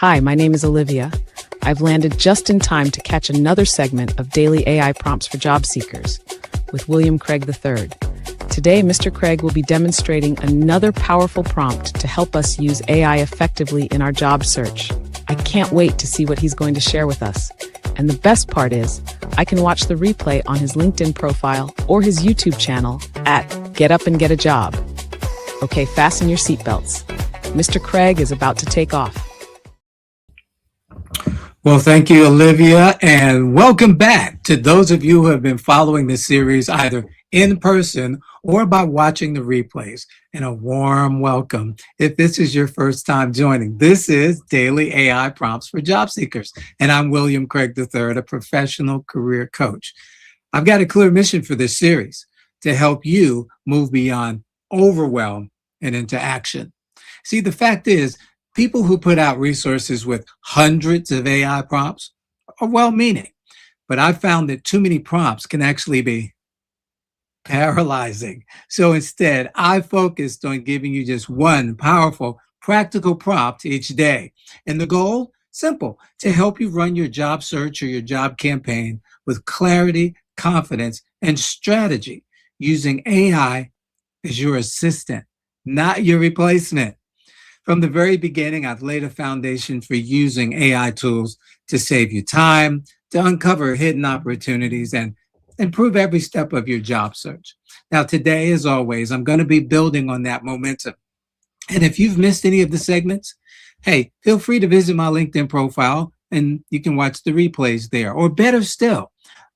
Hi, my name is Olivia. I've landed just in time to catch another segment of Daily AI Prompts for Job Seekers with William Craig III. Today, Mr. Craig will be demonstrating another powerful prompt to help us use AI effectively in our job search. I can't wait to see what he's going to share with us. And the best part is, I can watch the replay on his LinkedIn profile or his YouTube channel at Get Up and Get a Job. Okay, fasten your seatbelts. Mr. Craig is about to take off. Well, thank you, Olivia, and welcome back to those of you who have been following this series either in person or by watching the replays. And a warm welcome if this is your first time joining. This is Daily AI Prompts for Job Seekers, and I'm William Craig III, a professional career coach. I've got a clear mission for this series to help you move beyond overwhelm and into action. See, the fact is, people who put out resources with hundreds of AI prompts are well-meaning, but I've found that too many prompts can actually be paralyzing. So instead, I focused on giving you just one powerful, practical prompt each day. And the goal? Simple, to help you run your job search or your job campaign with clarity, confidence, and strategy using AI as your assistant, not your replacement. From the very beginning, I've laid a foundation for using AI tools to save you time, to uncover hidden opportunities, and improve every step of your job search. Now, today, as always, I'm going to be building on that momentum. And if you've missed any of the segments, hey, feel free to visit my LinkedIn profile and you can watch the replays there. Or better still,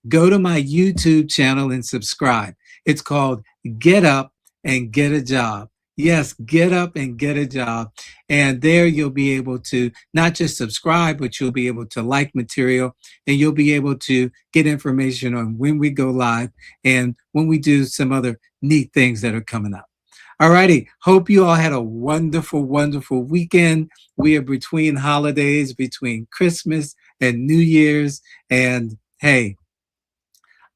go to my YouTube channel and subscribe. It's called Get Up and Get a Job. Yes, get up and get a job. And there you'll be able to not just subscribe, but you'll be able to like material and you'll be able to get information on when we go live and when we do some other neat things that are coming up. All righty. Hope you all had a wonderful, wonderful weekend. We are between holidays, between Christmas and New Year's. And hey,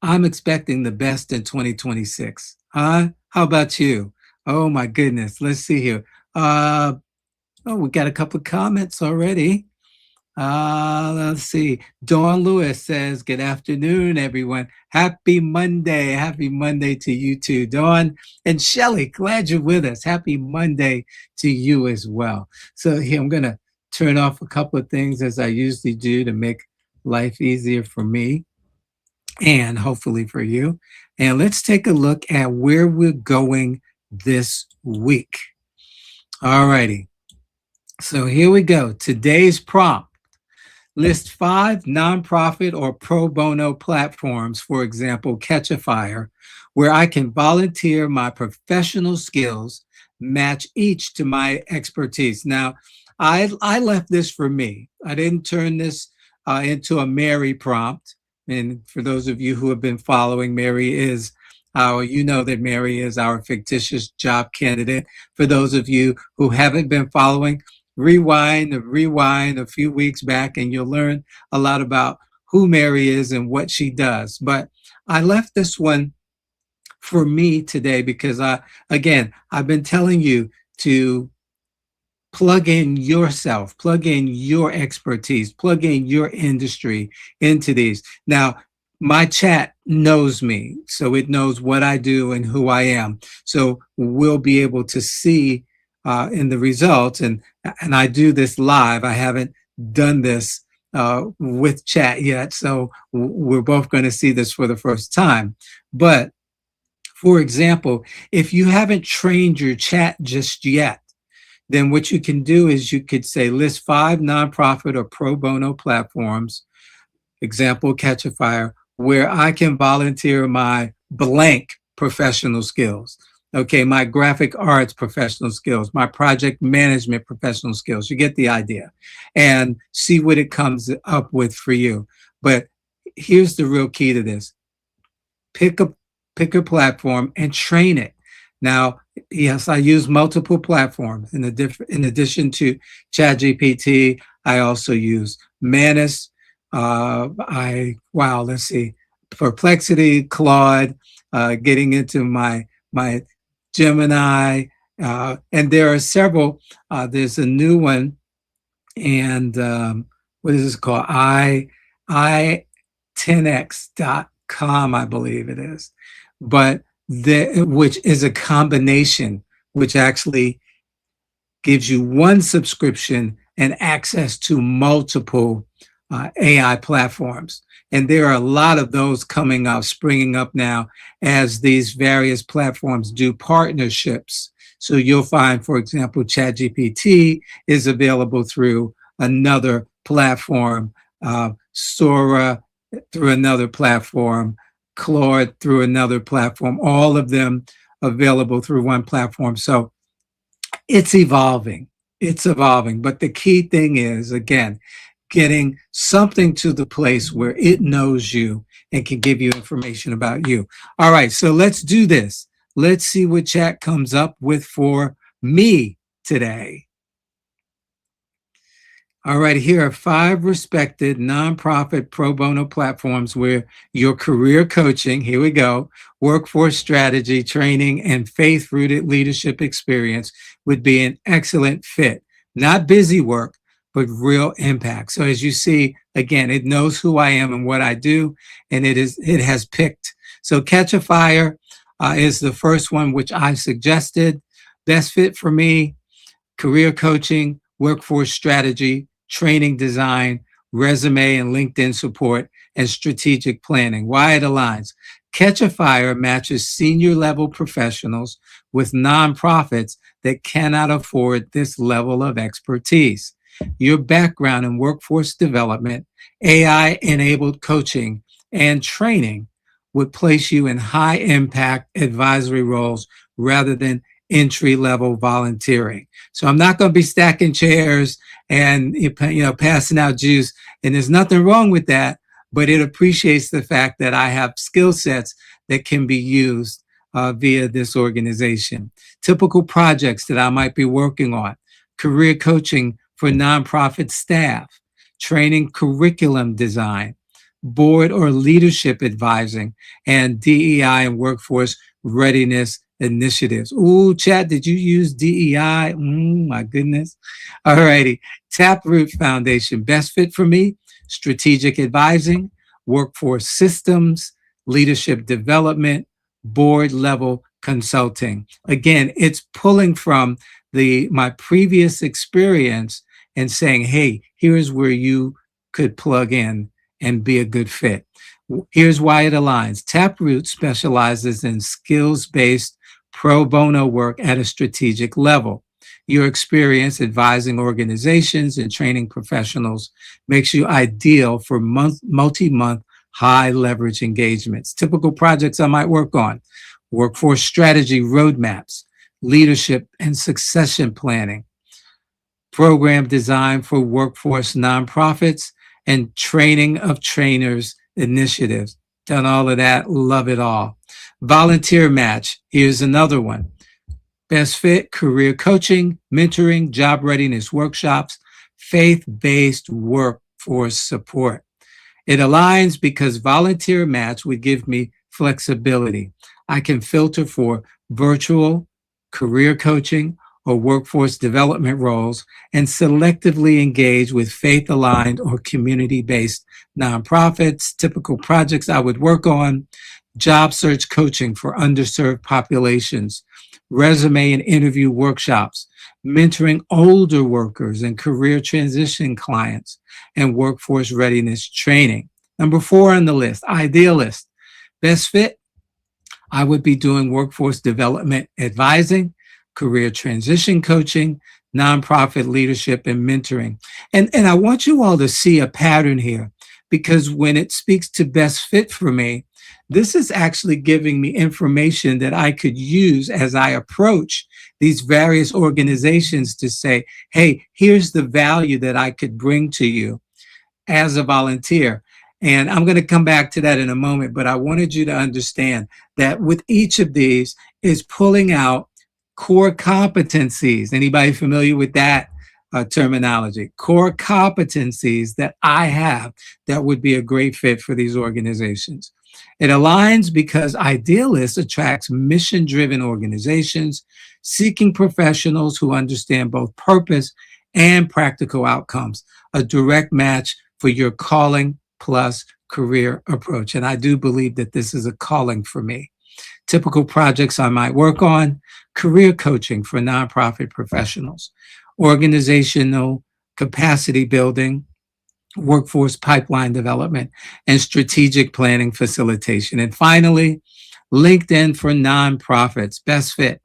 I'm expecting the best in 2026. How about you? Oh my goodness. Let's see here. We got a couple of comments already. Let's see. Dawn Lewis says, good afternoon, everyone. Happy Monday. Happy Monday to you too, Dawn. And Shelly, glad you're with us. Happy Monday to you as well. So here, I'm going to turn off a couple of things as I usually do to make life easier for me and hopefully for you. And let's take a look at where we're going this week. All righty. So here we go. Today's prompt. List 5 nonprofit or pro bono platforms, for example, Catch a Fire, where I can volunteer my professional skills, match each to my expertise. Now, I left this for me. I didn't turn this into a Mary prompt. And for those of you who have been following, Mary is you know that Mary is our fictitious job candidate. For those of you who haven't been following, rewind a few weeks back and you'll learn a lot about who Mary is and what she does. But I left this one for me today because I've been telling you to plug in yourself, plug in your expertise, plug in your industry into these. Now, my chat knows me, so it knows what I do and who I am. So we'll be able to see in the results, and I do this live. I haven't done this with chat yet, so we're both going to see this for the first time. But for example, if you haven't trained your chat just yet, then what you can do is you could say list 5 nonprofit or pro bono platforms, example, Catch a Fire, where I can volunteer my blank professional skills. Okay, my graphic arts professional skills, my project management professional skills. You get the idea. And see what it comes up with for you. But here's the real key to this. Pick a platform and train it. Now, yes, I use multiple platforms. In addition to ChatGPT, I also use Manus. Let's see, Perplexity, Claude, getting into my Gemini, and there are several. There's a new one and what is this called? I10x.com, I believe it is. But which is a combination, which actually gives you one subscription and access to multiple AI platforms. And there are a lot of those coming up, springing up now as these various platforms do partnerships. So you'll find, for example, ChatGPT is available through another platform, Sora through another platform, Claude through another platform, all of them available through one platform. So it's evolving. It's evolving. But the key thing is, again, getting something to the place where it knows you and can give you information about you. All right, so let's do this. Let's see what chat comes up with for me today. All right, here are 5 respected nonprofit pro bono platforms where your career coaching, here we go, workforce strategy, training, and faith-rooted leadership experience would be an excellent fit. Not busy work, but real impact. So as you see, again, it knows who I am and what I do, and it has picked. So Catch a Fire is the first one which I suggested. Best fit for me, career coaching, workforce strategy, training design, resume and LinkedIn support, and strategic planning. Why it aligns. Catch a Fire matches senior level professionals with nonprofits that cannot afford this level of expertise. Your background in workforce development, AI enabled coaching, and training would place you in high impact advisory roles rather than entry level volunteering. So I'm not going to be stacking chairs and passing out juice, and there's nothing wrong with that, but it appreciates the fact that I have skill sets that can be used via this organization. Typical projects that I might be working on: career coaching for nonprofit staff, training curriculum design, board or leadership advising, and DEI and workforce readiness initiatives. Ooh, chat, did you use DEI? My goodness. All righty. Taproot Foundation, best fit for me, strategic advising, workforce systems, leadership development, board level consulting. Again, it's pulling from my previous experience and saying, hey, here's where you could plug in and be a good fit. Here's why it aligns. Taproot specializes in skills-based pro bono work at a strategic level. Your experience advising organizations and training professionals makes you ideal for multi-month high leverage engagements. Typical projects I might work on: workforce strategy roadmaps, leadership and succession planning, program design for workforce nonprofits, and training of trainers initiatives. Done all of that, love it all. Volunteer match, here's another one. Best fit, career coaching, mentoring, job readiness workshops, faith-based workforce support. It aligns because volunteer match would give me flexibility. I can filter for virtual, career coaching, or workforce development roles and selectively engage with faith-aligned or community-based nonprofits. Typical projects I would work on: job search coaching for underserved populations, resume and interview workshops, mentoring older workers and career transition clients, and workforce readiness training. Number 4 on the list, idealist. Best fit, I would be doing workforce development advising, career transition coaching, nonprofit leadership, and mentoring. And I want you all to see a pattern here, because when it speaks to best fit for me, this is actually giving me information that I could use as I approach these various organizations to say, hey, here's the value that I could bring to you as a volunteer. And I'm going to come back to that in a moment, but I wanted you to understand that with each of these is pulling out core competencies. Anybody familiar with that terminology? Core competencies that I have that would be a great fit for these organizations. It aligns because Idealist attracts mission-driven organizations seeking professionals who understand both purpose and practical outcomes, a direct match for your calling plus career approach. And I do believe that this is a calling for me. Typical projects I might work on: career coaching for nonprofit professionals, organizational capacity building, workforce pipeline development, and strategic planning facilitation. And finally, LinkedIn for nonprofits, best fit,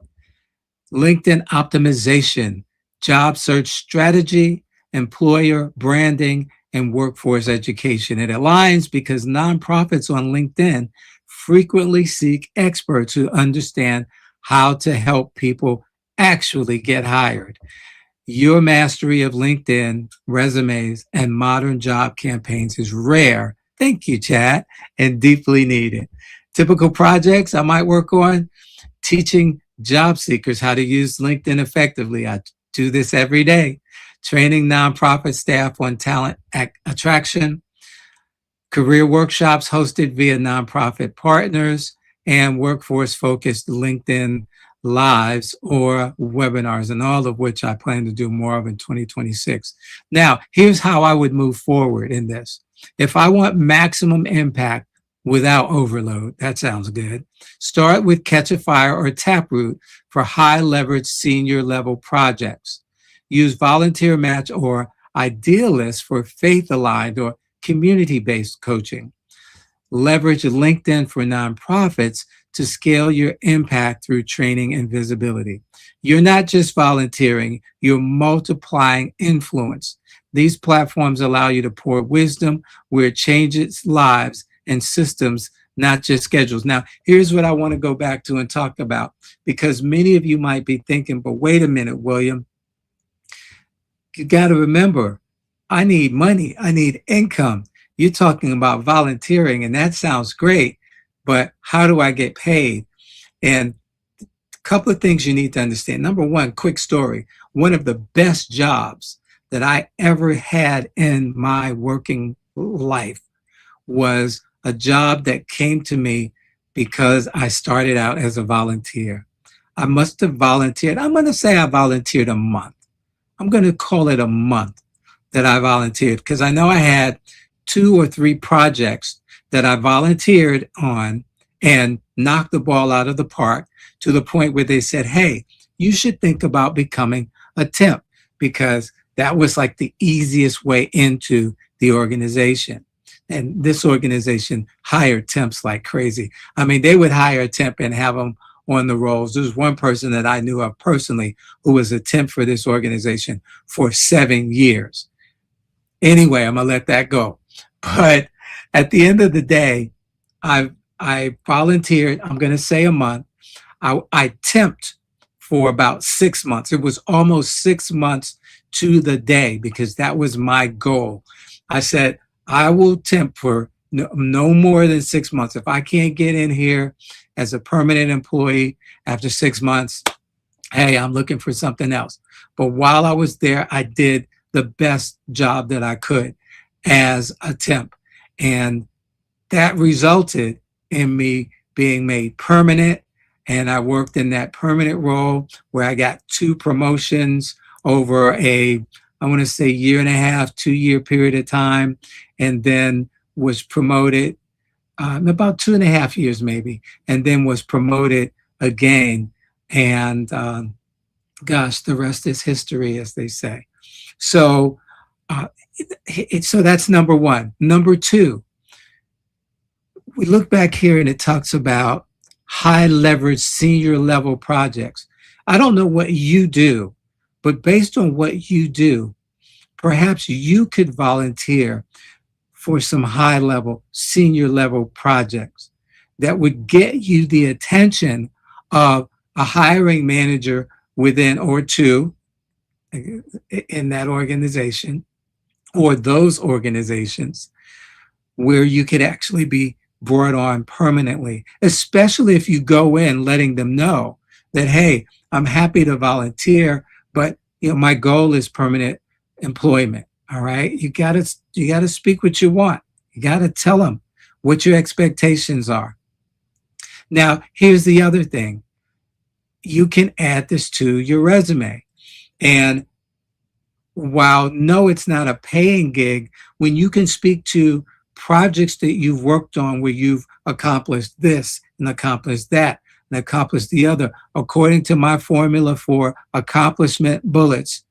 LinkedIn optimization, job search strategy, employer branding, and workforce education. It aligns because nonprofits on LinkedIn frequently seek experts who understand how to help people actually get hired. Your mastery of LinkedIn resumes and modern job campaigns is rare. Thank you, Chat, and deeply needed. Typical projects I might work on: teaching job seekers how to use LinkedIn effectively. I do this every day. Training nonprofit staff on talent attraction, career workshops hosted via nonprofit partners, and workforce-focused LinkedIn lives or webinars, and all of which I plan to do more of in 2026. Now, here's how I would move forward in this. If I want maximum impact without overload, that sounds good, start with Catch a Fire or Taproot for high leverage senior level projects. Use Volunteer Match or Idealist for faith aligned or community-based coaching. Leverage LinkedIn for nonprofits to scale your impact through training and visibility. You're not just volunteering, you're multiplying influence. These platforms allow you to pour wisdom where it changes lives and systems, not just schedules. Now, here's what I want to go back to and talk about, because many of you might be thinking, but wait a minute, William, you got to remember, I need money, I need income. You're talking about volunteering, and that sounds great, but how do I get paid? And a couple of things you need to understand. Number one, quick story. One of the best jobs that I ever had in my working life was a job that came to me because I started out as a volunteer. I must have volunteered. I'm going to say I volunteered a month. I'm going to call it a month that I volunteered, because I know I had 2 or 3 projects that I volunteered on and knocked the ball out of the park to the point where they said, hey, you should think about becoming a temp, because that was like the easiest way into the organization. And this organization hired temps like crazy. I mean, they would hire a temp and have them on the rolls. There was one person that I knew of personally who was a temp for this organization for 7 years. Anyway, I'm going to let that go. But at the end of the day, I volunteered, I'm going to say a month. I temped for about 6 months. It was almost 6 months to the day, because that was my goal. I said, I will temp for no more than 6 months. If I can't get in here as a permanent employee after 6 months, hey, I'm looking for something else. But while I was there, I did the best job that I could as a temp. And that resulted in me being made permanent. And I worked in that permanent role where I got 2 promotions over I want to say 1.5, 2-year period of time, and then was promoted about 2.5 years maybe, and then was promoted again. And gosh, the rest is history, as they say. So, so that's number one. Number two, we look back here and it talks about high leverage senior level projects. I don't know what you do, but based on what you do, perhaps you could volunteer for some high level, senior level projects that would get you the attention of a hiring manager within or 2 in that organization or those organizations, where you could actually be brought on permanently, especially if you go in letting them know that, hey, I'm happy to volunteer, but my goal is permanent employment. All right. You gotta speak what you want. You gotta tell them what your expectations are. Now, here's the other thing. You can add this to your resume. And while no, it's not a paying gig, when you can speak to projects that you've worked on where you've accomplished this and accomplished that and accomplished the other, according to my formula for accomplishment bullets,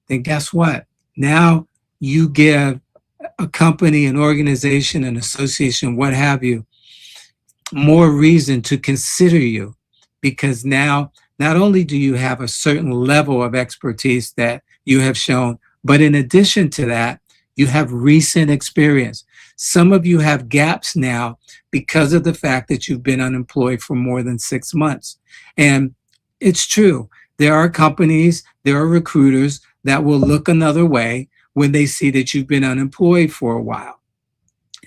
then guess what? Now you give a company, an organization, an association, what have you, more reason to consider you, because now not only do you have a certain level of expertise that you have shown, but in addition to that, you have recent experience. Some of you have gaps now because of the fact that you've been unemployed for more than 6 months. And it's true. There are companies, there are recruiters that will look another way when they see that you've been unemployed for a while.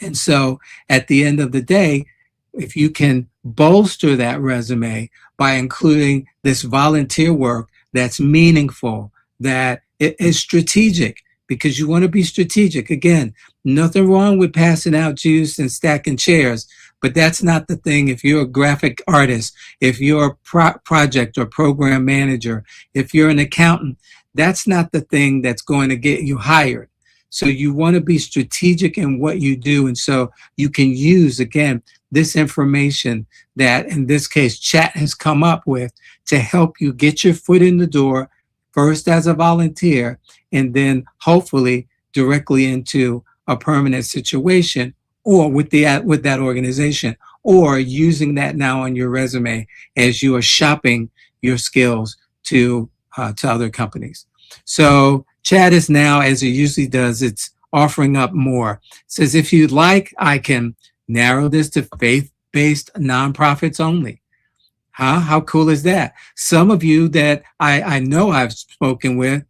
And so at the end of the day, if you can bolster that resume by including this volunteer work that's meaningful, that is strategic, because you want to be strategic. Again, nothing wrong with passing out juice and stacking chairs, but that's not the thing. If you're a graphic artist, if you're a project or program manager, if you're an accountant, that's not the thing that's going to get you hired. So you want to be strategic in what you do. And so you can use, again, this information that, in this case, Chat has come up with to help you get your foot in the door, first as a volunteer, and then hopefully directly into a permanent situation, or with that organization, or using that now on your resume as you are shopping your skills to other companies. So Chat is now, as it usually does, it's offering up more. It says, if you'd like, I can narrow this to faith-based nonprofits only. How cool is that? Some of you that I know I've spoken with,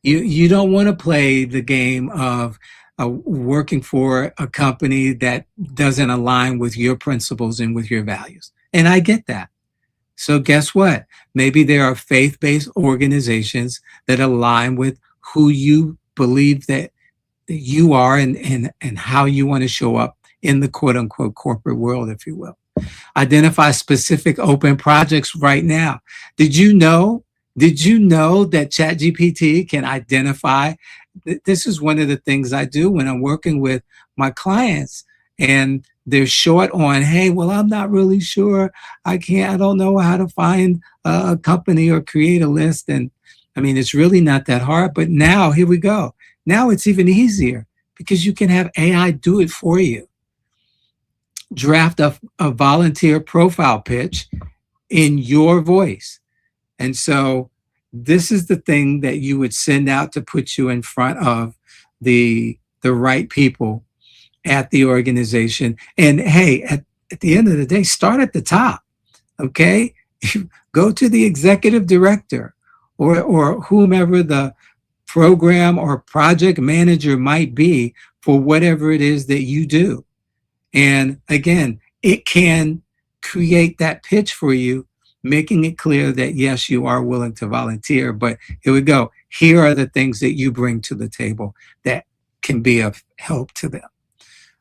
you don't want to play the game of working for a company that doesn't align with your principles and with your values. And I get that. So guess what? Maybe there are faith-based organizations that align with who you believe that you are and how you want to show up in the quote unquote corporate world, if you will. Identify specific open projects right now. Did you know that ChatGPT can identify? This is one of the things I do when I'm working with my clients and they're short on, hey, well, I'm not really sure. I don't know how to find a company or create a list. And I mean, it's really not that hard, but now here we go. Now it's even easier because you can have AI do it for you. Draft a volunteer profile pitch in your voice. And so this is the thing that you would send out to put you in front of the right people at the organization. And hey, at the end of the day, start at the top, okay? Go to the executive director or whomever the program or project manager might be for whatever it is that you do. And again, it can create that pitch for you, making it clear that, yes, you are willing to volunteer, but here we go. Here are the things that you bring to the table that can be of help to them.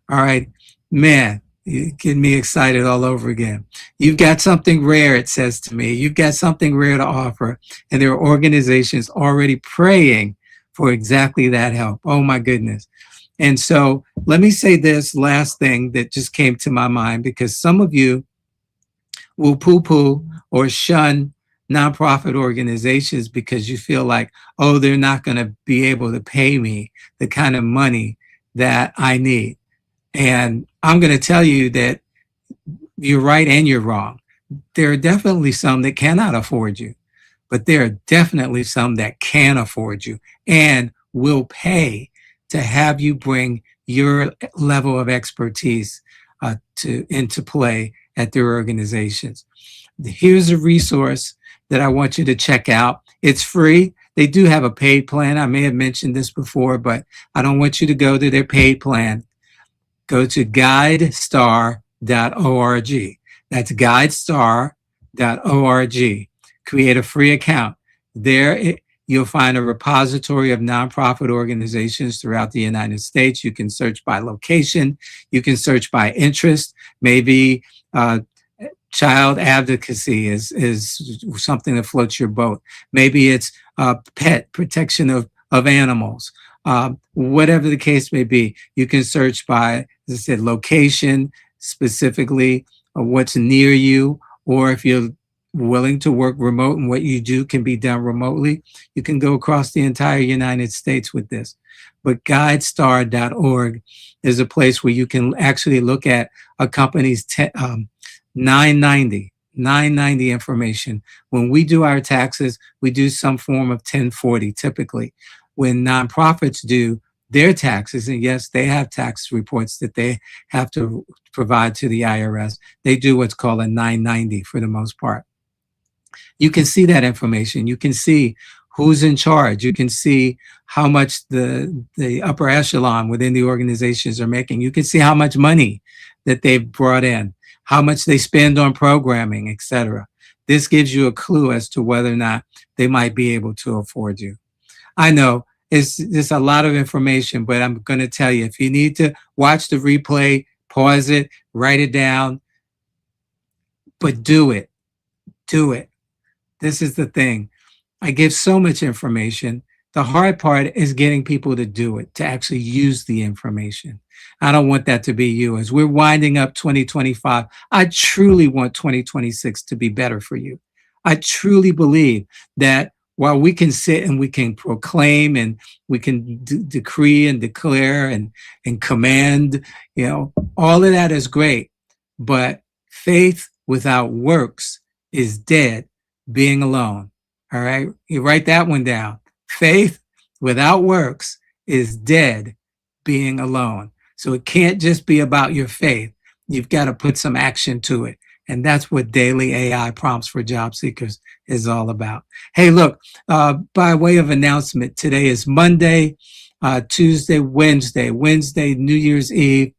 All right, man, you're getting me excited all over again. You've got something rare, it says to me. You've got something rare to offer, and there are organizations already praying for exactly that help. Oh, my goodness. And so let me say this last thing that just came to my mind, because some of you will poo-poo or shun nonprofit organizations because you feel like, oh, they're not going to be able to pay me the kind of money that I need. And I'm going to tell you that you're right and you're wrong. There are definitely some that cannot afford you, but there are definitely some that can afford you and will pay to have you bring your level of expertise into play at their organizations. Here's a resource that I want you to check out. It's free. They do have a paid plan. I may have mentioned this before, but I don't want you to go to their paid plan. Go to guidestar.org. That's guidestar.org. Create a free account. There you'll find a repository of nonprofit organizations throughout the United States. You can search by location. You can search by interest. Maybe child advocacy is something that floats your boat. Maybe it's pet protection of of animals. Whatever the case may be, you can search by, as I said, location, specifically what's near you, or if you're willing to work remote and what you do can be done remotely, you can go across the entire United States with this. But guidestar.org is a place where you can actually look at a company's 990 information. When we do our taxes, we do some form of 1040 typically. When nonprofits do their taxes, and yes, they have tax reports that they have to provide to the IRS, they do what's called a 990 for the most part. You can see that information. You can see who's in charge. You can see how much the upper echelon within the organizations are making. You can see how much money that they've brought in, how much they spend on programming, etc. This gives you a clue as to whether or not they might be able to afford you. I know it's a lot of information, but I'm going to tell you, if you need to watch the replay, pause it, write it down, but do it. Do it. This is the thing. I give so much information. The hard part is getting people to do it, to actually use the information. I don't want that to be you. As we're winding up 2025, I truly want 2026 to be better for you. I truly believe that while we can sit and we can proclaim and we can decree and declare and command, all of that is great. But faith without works is dead, being alone. All right. You write that one down. Faith without works is dead, being alone. So it can't just be about your faith. You've got to put some action to it. And that's what Daily AI Prompts for Job Seekers is all about. Hey, look, by way of announcement, today is Monday, Tuesday, Wednesday, New Year's Eve.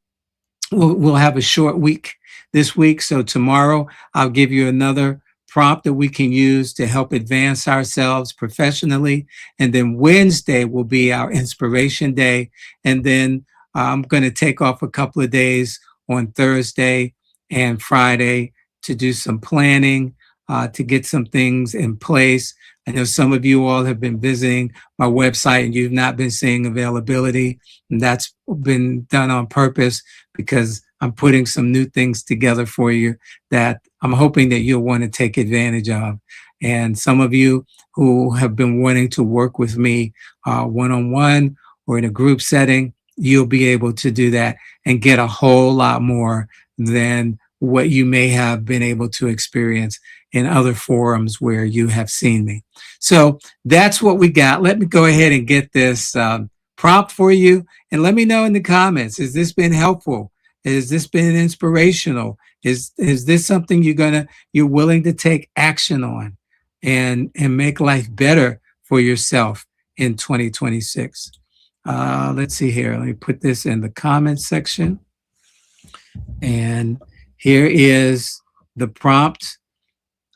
We'll have a short week this week. So tomorrow I'll give you another prompt that we can use to help advance ourselves professionally. And then Wednesday will be our inspiration day. And then I'm going to take off a couple of days on Thursday and Friday to do some planning, to get some things in place. I know some of you all have been visiting my website and you've not been seeing availability. And that's been done on purpose because I'm putting some new things together for you that I'm hoping that you'll want to take advantage of. And some of you who have been wanting to work with me one-on-one or in a group setting, you'll be able to do that and get a whole lot more than what you may have been able to experience in other forums where you have seen me. So that's what we got. Let me go ahead and get this prompt for you and let me know in the comments, has this been helpful? Has this been inspirational? Is this something you're willing to take action on and make life better for yourself in 2026? Let's see here. Let me put this in the comments section. And here is the prompt,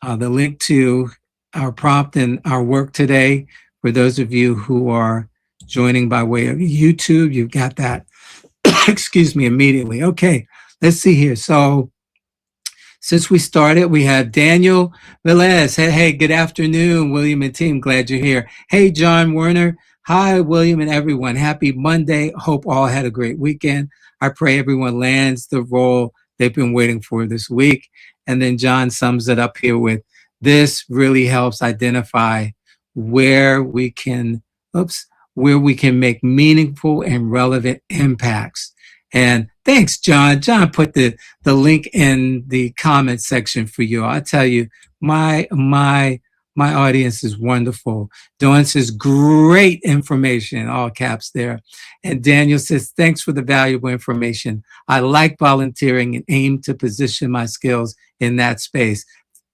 the link to our prompt and our work today. For those of you who are joining by way of YouTube, you've got that, excuse me, immediately. Okay, let's see here. So since we started, we have Daniel Velez. Hey, good afternoon, William and team. Glad you're here. Hey, John Werner. Hi, William and everyone. Happy Monday. Hope all had a great weekend. I pray everyone lands the role they've been waiting for this week. And then John sums it up here with, this really helps identify where we can make meaningful and relevant impacts. And thanks, John. John put the link in the comment section for you. I tell you, my audience is wonderful. Dawn says, great information, all caps there. And Daniel says, thanks for the valuable information. I like volunteering and aim to position my skills in that space.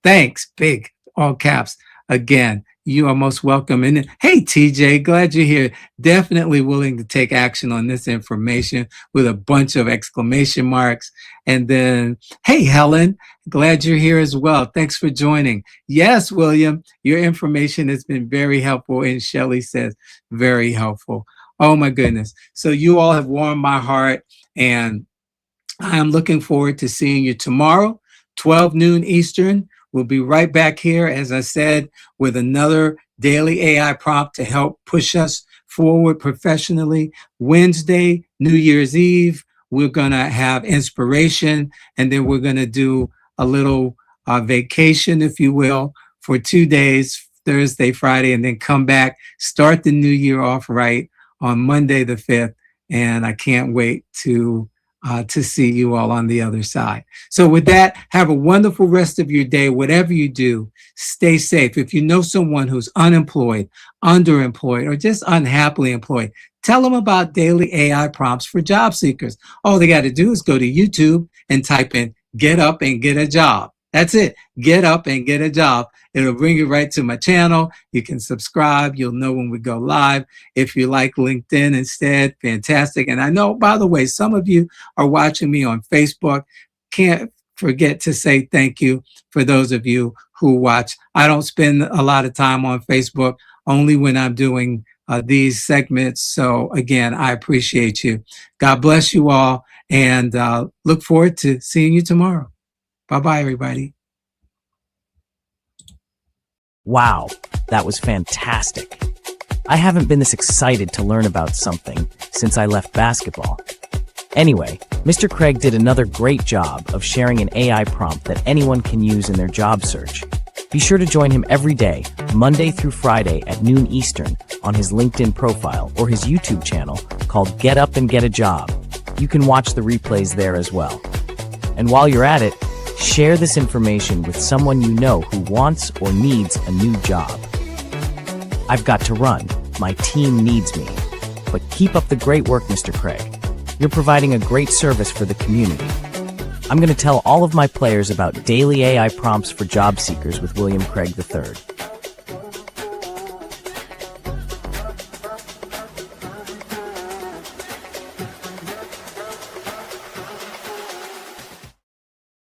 Thanks, big, all caps. Again, you are most welcome. And hey, TJ, glad you're here. Definitely willing to take action on this information with a bunch of exclamation marks. And then, hey, Helen, glad you're here as well. Thanks for joining. Yes, William, your information has been very helpful. And Shelley says, very helpful. Oh, my goodness. So you all have warmed my heart. And I am looking forward to seeing you tomorrow, 12 noon Eastern. We'll be right back here, as I said, with another daily AI prompt to help push us forward professionally. Wednesday, New Year's Eve, we're going to have inspiration, and then we're going to do a little vacation, if you will, for 2 days, Thursday, Friday, and then come back, start the new year off right on Monday the 5th. And I can't wait to see you all on the other side. So with that, have a wonderful rest of your day. Whatever you do, stay safe. If you know someone who's unemployed, underemployed, or just unhappily employed, tell them about daily AI prompts for job seekers. All they got to do is go to YouTube and type in "get up and get a job." That's it. Get up and get a job. It'll bring you right to my channel. You can subscribe. You'll know when we go live. If you like LinkedIn instead, fantastic. And I know, by the way, some of you are watching me on Facebook. Can't forget to say thank you for those of you who watch. I don't spend a lot of time on Facebook, only when I'm doing these segments. So again, I appreciate you. God bless you all, and look forward to seeing you tomorrow. Bye-bye, everybody. Wow, that was fantastic. I haven't been this excited to learn about something since I left basketball. Anyway, Mr. Craig did another great job of sharing an AI prompt that anyone can use in their job search. Be sure to join him every day, Monday through Friday at noon Eastern, on his LinkedIn profile or his YouTube channel called Get Up and Get a Job. You can watch the replays there as well. And while you're at it, share this information with someone you know who wants or needs a new job. I've got to run. My team needs me. But keep up the great work, Mr. Craig. You're providing a great service for the community. I'm going to tell all of my players about daily AI prompts for job seekers with William Craig III.